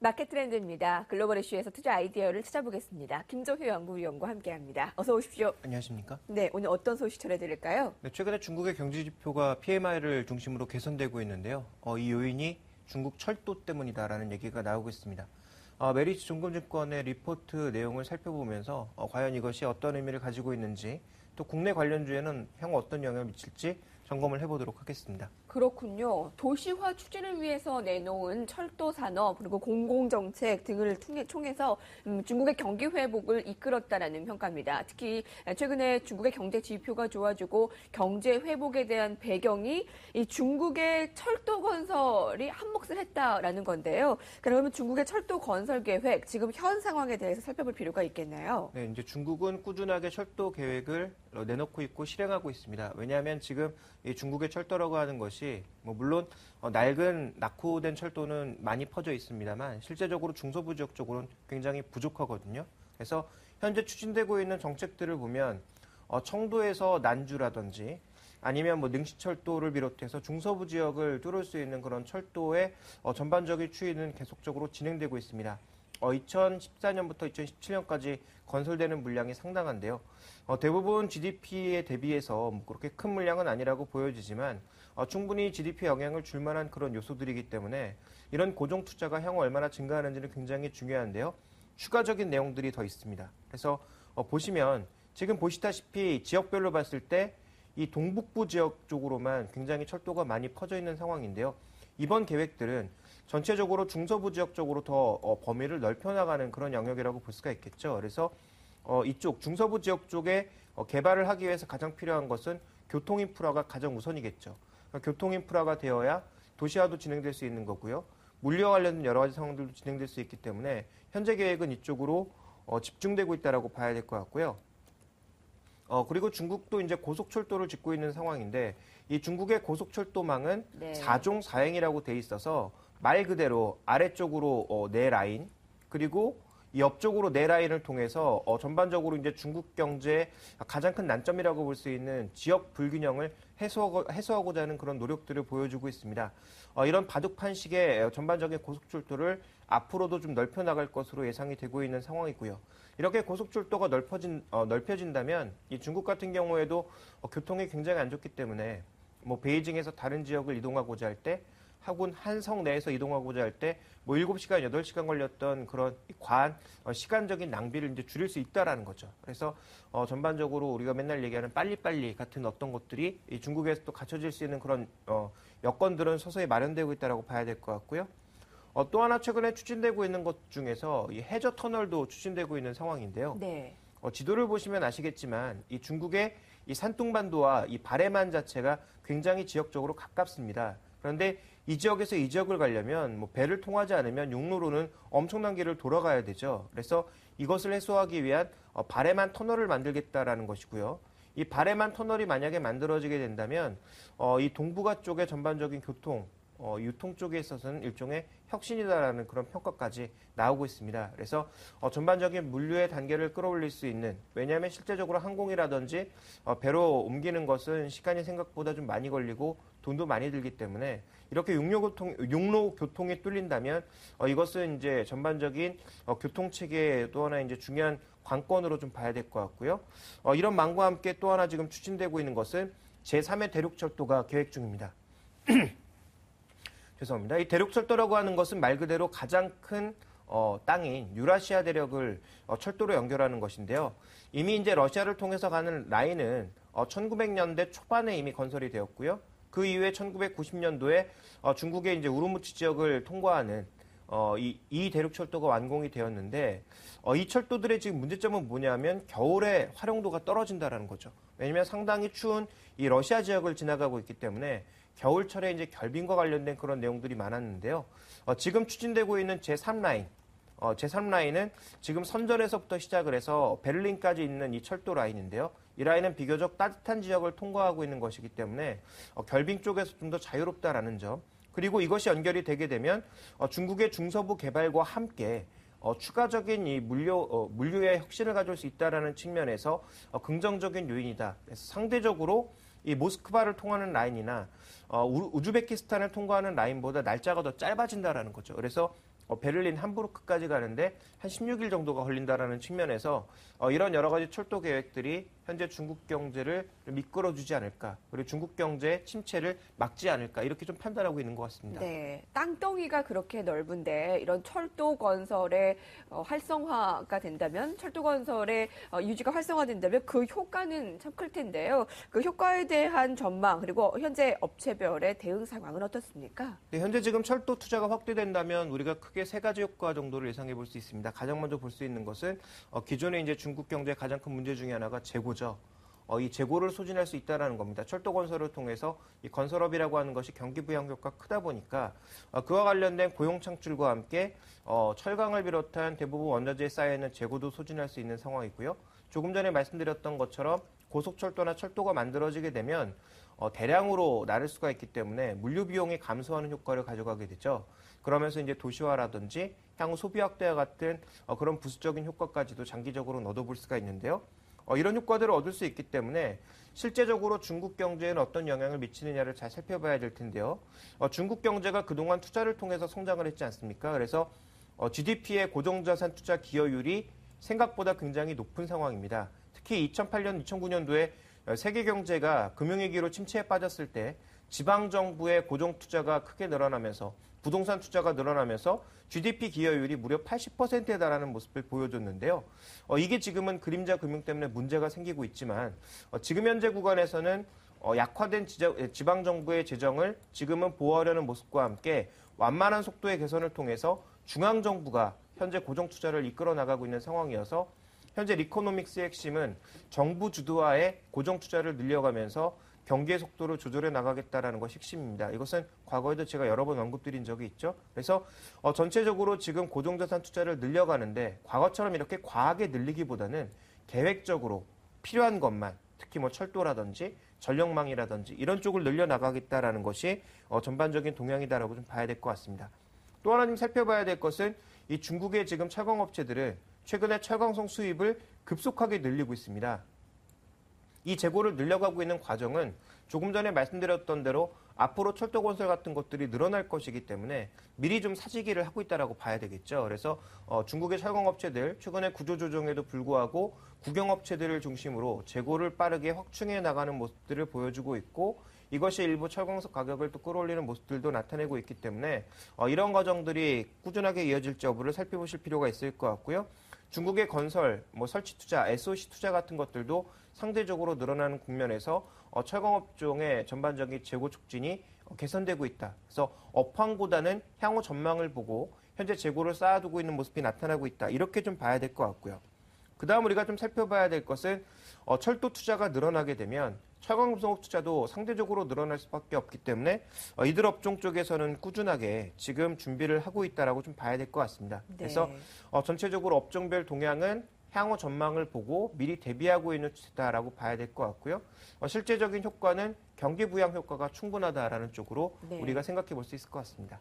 마켓 트렌드입니다. 글로벌 이슈에서 투자 아이디어를 찾아보겠습니다. 김종효 연구위원과 함께합니다. 어서 오십시오. 안녕하십니까? 네, 오늘 어떤 소식 전해드릴까요? 네, 최근에 중국의 경제 지표가 PMI를 중심으로 개선되고 있는데요. 이 요인이 중국 철도 때문이다라는 얘기가 나오고 있습니다. 메리츠 종금증권의 리포트 내용을 살펴보면서 과연 이것이 어떤 의미를 가지고 있는지, 또 국내 관련주에는 향후 어떤 영향을 미칠지 점검을 해보도록 하겠습니다. 그렇군요. 도시화 추진을 위해서 내놓은 철도 산업 그리고 공공정책 등을 통해서 중국의 경기 회복을 이끌었다라는 평가입니다. 특히 최근에 중국의 경제 지표가 좋아지고 경제 회복에 대한 배경이 이 중국의 철도 건설이 한몫을 했다라는 건데요. 그러면 중국의 철도 건설 계획 지금 현 상황에 대해서 살펴볼 필요가 있겠나요? 네, 이제 중국은 꾸준하게 철도 계획을 내놓고 있고 실행하고 있습니다. 왜냐하면 지금 이 중국의 철도라고 하는 것이 물론 낡은 낙후된 철도는 많이 퍼져 있습니다만 실제적으로 중서부 지역 쪽으로는 굉장히 부족하거든요. 그래서 현재 추진되고 있는 정책들을 보면 청도에서 난주라든지 아니면 능시철도를 비롯해서 중서부 지역을 뚫을 수 있는 그런 철도의 전반적인 추이는 계속적으로 진행되고 있습니다. 2014년부터 2017년까지 건설되는 물량이 상당한데요. 대부분 GDP에 대비해서 그렇게 큰 물량은 아니라고 보여지지만 충분히 GDP 영향을 줄 만한 그런 요소들이기 때문에 이런 고정 투자가 향후 얼마나 증가하는지는 굉장히 중요한데요. 추가적인 내용들이 더 있습니다. 그래서 보시면 지금 보시다시피 지역별로 봤을 때 이 동북부 지역 쪽으로만 굉장히 철도가 많이 퍼져 있는 상황인데요. 이번 계획들은 전체적으로 중서부 지역 쪽으로 더 범위를 넓혀나가는 그런 영역이라고 볼 수가 있겠죠. 그래서 이쪽 중서부 지역 쪽에 개발을 하기 위해서 가장 필요한 것은 교통 인프라가 가장 우선이겠죠. 그러니까 교통 인프라가 되어야 도시화도 진행될 수 있는 거고요. 물류와 관련된 여러 가지 상황들도 진행될 수 있기 때문에 현재 계획은 이쪽으로 집중되고 있다라고 봐야 될 것 같고요. 그리고 중국도 이제 고속철도를 짓고 있는 상황인데 이 중국의 고속철도망은 네. 4종 4행이라고 돼 있어서 말 그대로 아래쪽으로 네 라인 그리고 옆쪽으로 네 라인을 통해서 전반적으로 이제 중국 경제의 가장 큰 난점이라고 볼 수 있는 지역 불균형을 해소하고자 하는 그런 노력들을 보여주고 있습니다. 이런 바둑판식의 전반적인 고속철도를 앞으로도 좀 넓혀나갈 것으로 예상이 되고 있는 상황이고요. 이렇게 고속철도가 넓혀진다면 이 중국 같은 경우에도 교통이 굉장히 안 좋기 때문에 베이징에서 다른 지역을 이동하고자 할 때 하군 한성 내에서 이동하고자 할 때 7시간, 8시간 걸렸던 그런 과한 시간적인 낭비를 이제 줄일 수 있다라는 거죠. 그래서 전반적으로 우리가 맨날 얘기하는 빨리빨리 같은 어떤 것들이 이 중국에서 또 갖춰질 수 있는 그런 여건들은 서서히 마련되고 있다라고 봐야 될 것 같고요. 또 하나 최근에 추진되고 있는 것 중에서 이 해저 터널도 추진되고 있는 상황인데요. 네. 지도를 보시면 아시겠지만 이 중국의 이 산둥반도와 이 바레만 자체가 굉장히 지역적으로 가깝습니다. 그런데 이 지역에서 이 지역을 가려면 배를 통하지 않으면 육로로는 엄청난 길을 돌아가야 되죠. 그래서 이것을 해소하기 위한 바레만 터널을 만들겠다라는 것이고요. 이 바레만 터널이 만약에 만들어지게 된다면 이 동북아 쪽의 전반적인 교통, 유통 쪽에 있어서는 일종의 혁신이다라는 그런 평가까지 나오고 있습니다. 그래서 전반적인 물류의 단계를 끌어올릴 수 있는, 왜냐하면 실제적으로 항공이라든지 배로 옮기는 것은 시간이 생각보다 좀 많이 걸리고 돈도 많이 들기 때문에 이렇게 육로 교통이 뚫린다면 이것은 이제 전반적인 교통 체계의 또 하나 이제 중요한 관건으로 좀 봐야 될 것 같고요. 이런 망과 함께 또 하나 지금 추진되고 있는 것은 제3의 대륙철도가 계획 중입니다. 죄송합니다. 이 대륙철도라고 하는 것은 말 그대로 가장 큰 땅인 유라시아 대륙을 철도로 연결하는 것인데요. 이미 이제 러시아를 통해서 가는 라인은 1900년대 초반에 이미 건설이 되었고요. 그 이후에 1990년도에 중국의 이제 우르무치 지역을 통과하는 이 대륙철도가 완공이 되었는데 이 철도들의 지금 문제점은 뭐냐면 겨울에 활용도가 떨어진다라는 거죠. 왜냐하면 상당히 추운 이 러시아 지역을 지나가고 있기 때문에 겨울철에 이제 결빙과 관련된 그런 내용들이 많았는데요. 지금 추진되고 있는 제3라인, 제3라인은 지금 선전에서부터 시작을 해서 베를린까지 있는 이 철도 라인인데요. 이 라인은 비교적 따뜻한 지역을 통과하고 있는 것이기 때문에 결빙 쪽에서 좀 더 자유롭다라는 점. 그리고 이것이 연결이 되게 되면 중국의 중서부 개발과 함께 추가적인 이 물류의 혁신을 가져올 수 있다라는 측면에서 긍정적인 요인이다. 그래서 상대적으로 이 모스크바를 통하는 라인이나 우즈베키스탄을 통과하는 라인보다 날짜가 더 짧아진다라는 거죠. 그래서 베를린 함부르크까지 가는데 한 16일 정도가 걸린다라는 측면에서 이런 여러 가지 철도 계획들이 현재 중국 경제를 미끌어주지 않을까, 그리고 중국 경제의 침체를 막지 않을까, 이렇게 좀 판단하고 있는 것 같습니다. 네, 땅덩이가 그렇게 넓은데 이런 철도 건설의 활성화가 된다면, 철도 건설의 유지가 활성화된다면 그 효과는 참 클 텐데요. 그 효과에 대한 전망, 그리고 현재 업체별의 대응 상황은 어떻습니까? 네, 현재 지금 철도 투자가 확대된다면 우리가 크게 세 가지 효과 정도를 예상해 볼 수 있습니다. 가장 먼저 볼 수 있는 것은 기존에 이제 중국 경제의 가장 큰 문제 중에 하나가 재고죠. 이 재고를 소진할 수 있다라는 겁니다. 철도 건설을 통해서 이 건설업이라고 하는 것이 경기 부양 효과가 크다 보니까 그와 관련된 고용 창출과 함께 철강을 비롯한 대부분 원자재에 쌓여 있는 재고도 소진할 수 있는 상황이고요. 조금 전에 말씀드렸던 것처럼 고속철도나 철도가 만들어지게 되면 대량으로 나를 수가 있기 때문에 물류 비용이 감소하는 효과를 가져가게 되죠. 그러면서 이제 도시화라든지 향후 소비 확대와 같은 그런 부수적인 효과까지도 장기적으로 얻어볼 수가 있는데요. 이런 효과들을 얻을 수 있기 때문에 실제적으로 중국 경제에는 어떤 영향을 미치느냐를 잘 살펴봐야 될 텐데요. 중국 경제가 그동안 투자를 통해서 성장을 했지 않습니까? 그래서 GDP의 고정자산 투자 기여율이 생각보다 굉장히 높은 상황입니다. 특히 2008년, 2009년도에 세계 경제가 금융위기로 침체에 빠졌을 때 지방정부의 고정투자가 크게 늘어나면서 부동산 투자가 늘어나면서 GDP 기여율이 무려 80%에 달하는 모습을 보여줬는데요. 이게 지금은 그림자 금융 때문에 문제가 생기고 있지만 지금 현재 구간에서는 약화된 지방정부의 재정을 지금은 보호하려는 모습과 함께 완만한 속도의 개선을 통해서 중앙정부가 현재 고정투자를 이끌어 나가고 있는 상황이어서 현재 리코노믹스의 핵심은 정부 주도하에 고정투자를 늘려가면서 경기의 속도를 조절해 나가겠다라는 것이 핵심입니다. 이것은 과거에도 제가 여러 번 언급드린 적이 있죠. 그래서 전체적으로 지금 고정자산 투자를 늘려가는데 과거처럼 이렇게 과하게 늘리기보다는 계획적으로 필요한 것만, 특히 뭐 철도라든지 전력망이라든지 이런 쪽을 늘려나가겠다라는 것이 전반적인 동향이다라고 좀 봐야 될 것 같습니다. 또 하나 좀 살펴봐야 될 것은 이 중국의 지금 철강업체들은 최근에 철강성 수입을 급속하게 늘리고 있습니다. 이 재고를 늘려가고 있는 과정은 조금 전에 말씀드렸던 대로 앞으로 철도 건설 같은 것들이 늘어날 것이기 때문에 미리 좀 사재기를 하고 있다라고 봐야 되겠죠. 그래서 중국의 철강업체들 최근에 구조조정에도 불구하고 국영업체들을 중심으로 재고를 빠르게 확충해 나가는 모습들을 보여주고 있고, 이것이 일부 철강석 가격을 또 끌어올리는 모습들도 나타내고 있기 때문에 이런 과정들이 꾸준하게 이어질지 여부를 살펴보실 필요가 있을 것 같고요. 중국의 건설, 설치 투자, SOC 투자 같은 것들도 상대적으로 늘어나는 국면에서 철강업종의 전반적인 재고 촉진이 개선되고 있다. 그래서 업황보다는 향후 전망을 보고 현재 재고를 쌓아두고 있는 모습이 나타나고 있다. 이렇게 좀 봐야 될 것 같고요. 그 다음 우리가 좀 살펴봐야 될 것은 철도 투자가 늘어나게 되면 철강금속 투자도 상대적으로 늘어날 수밖에 없기 때문에 이들 업종 쪽에서는 꾸준하게 지금 준비를 하고 있다라고 좀 봐야 될 것 같습니다. 네. 그래서 전체적으로 업종별 동향은 향후 전망을 보고 미리 대비하고 있는 추세다라고 봐야 될 것 같고요. 실제적인 효과는 경기 부양 효과가 충분하다라는 쪽으로 네. 우리가 생각해 볼 수 있을 것 같습니다.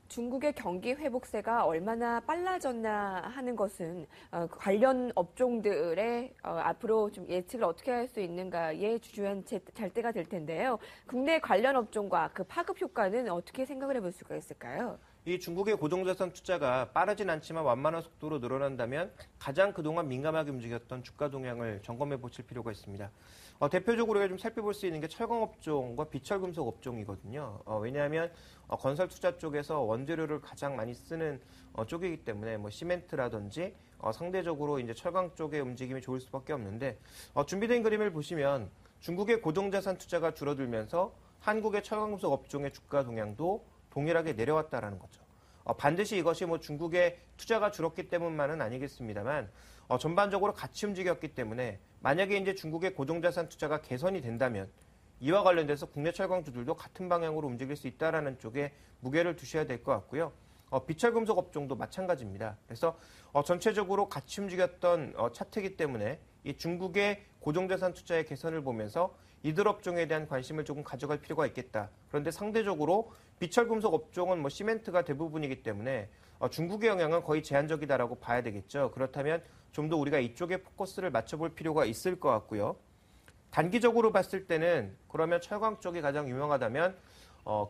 중국의 경기 회복세가 얼마나 빨라졌나 하는 것은 관련 업종들의 앞으로 좀 예측을 어떻게 할 수 있는가의 주요한 잣대가 될 텐데요. 국내 관련 업종과 그 파급 효과는 어떻게 생각을 해볼 수가 있을까요? 이 중국의 고정자산 투자가 빠르진 않지만 완만한 속도로 늘어난다면 가장 그동안 민감하게 움직였던 주가 동향을 점검해 보실 필요가 있습니다. 대표적으로 우리가 좀 살펴볼 수 있는 게 철강업종과 비철금속 업종이거든요. 왜냐하면 건설 투자 쪽에서 원재료를 가장 많이 쓰는 쪽이기 때문에 시멘트라든지 상대적으로 이제 철강 쪽의 움직임이 좋을 수밖에 없는데 준비된 그림을 보시면 중국의 고정자산 투자가 줄어들면서 한국의 철강금속 업종의 주가 동향도 동일하게 내려왔다라는 거죠. 반드시 이것이 중국의 투자가 줄었기 때문만은 아니겠습니다만 전반적으로 같이 움직였기 때문에 만약에 이제 중국의 고정자산 투자가 개선이 된다면 이와 관련돼서 국내 철강주들도 같은 방향으로 움직일 수 있다라는 쪽에 무게를 두셔야 될 것 같고요. 비철금속 업종도 마찬가지입니다. 그래서 전체적으로 같이 움직였던 차트이기 때문에 이 중국의 고정자산 투자의 개선을 보면서 이들 업종에 대한 관심을 조금 가져갈 필요가 있겠다. 그런데 상대적으로 비철금속 업종은 시멘트가 대부분이기 때문에 중국의 영향은 거의 제한적이다라고 봐야 되겠죠. 그렇다면 좀 더 우리가 이쪽에 포커스를 맞춰볼 필요가 있을 것 같고요. 단기적으로 봤을 때는 그러면 철강 쪽이 가장 유명하다면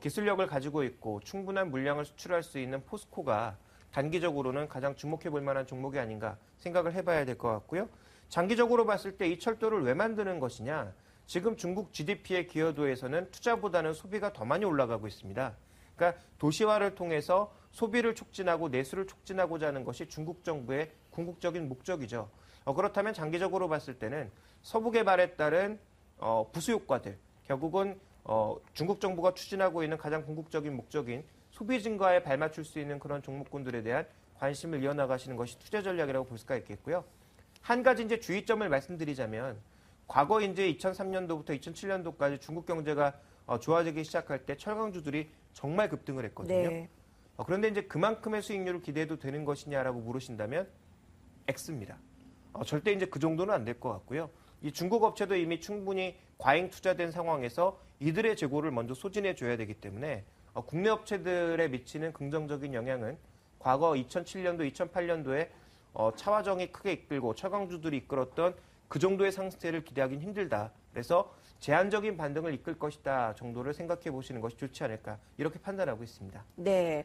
기술력을 가지고 있고 충분한 물량을 수출할 수 있는 포스코가 단기적으로는 가장 주목해 볼 만한 종목이 아닌가 생각을 해봐야 될 것 같고요. 장기적으로 봤을 때 이 철도를 왜 만드는 것이냐? 지금 중국 GDP의 기여도에서는 투자보다는 소비가 더 많이 올라가고 있습니다. 그러니까 도시화를 통해서 소비를 촉진하고 내수를 촉진하고자 하는 것이 중국 정부의 궁극적인 목적이죠. 그렇다면 장기적으로 봤을 때는 서부 개발에 따른 부수 효과들, 결국은 중국 정부가 추진하고 있는 가장 궁극적인 목적인 소비 증가에 발맞출 수 있는 그런 종목군들에 대한 관심을 이어나가시는 것이 투자 전략이라고 볼 수가 있겠고요. 한 가지 이제 주의점을 말씀드리자면 과거 이제 2003년도부터 2007년도까지 중국 경제가 좋아지기 시작할 때 철강주들이 정말 급등을 했거든요. 네. 그런데 이제 그만큼의 수익률을 기대해도 되는 것이냐라고 물으신다면 X입니다. 절대 이제 그 정도는 안 될 것 같고요. 이 중국 업체도 이미 충분히 과잉 투자된 상황에서 이들의 재고를 먼저 소진해 줘야 되기 때문에 국내 업체들에 미치는 긍정적인 영향은 과거 2007년도, 2008년도에 차화정이 크게 이끌고 철강주들이 이끌었던 그 정도의 상승세를 기대하기는 힘들다. 그래서 제한적인 반등을 이끌 것이다 정도를 생각해 보시는 것이 좋지 않을까 이렇게 판단하고 있습니다. 네,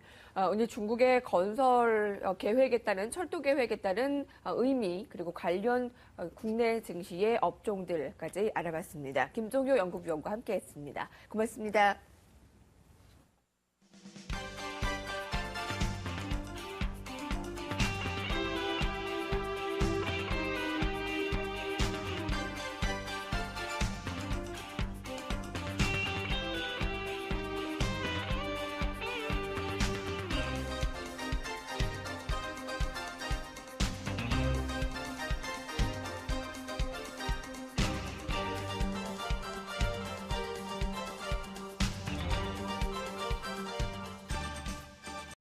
오늘 중국의 건설 계획에 따른 철도 계획에 따른 의미 그리고 관련 국내 증시의 업종들까지 알아봤습니다. 김종효 연구위원과 함께했습니다. 고맙습니다.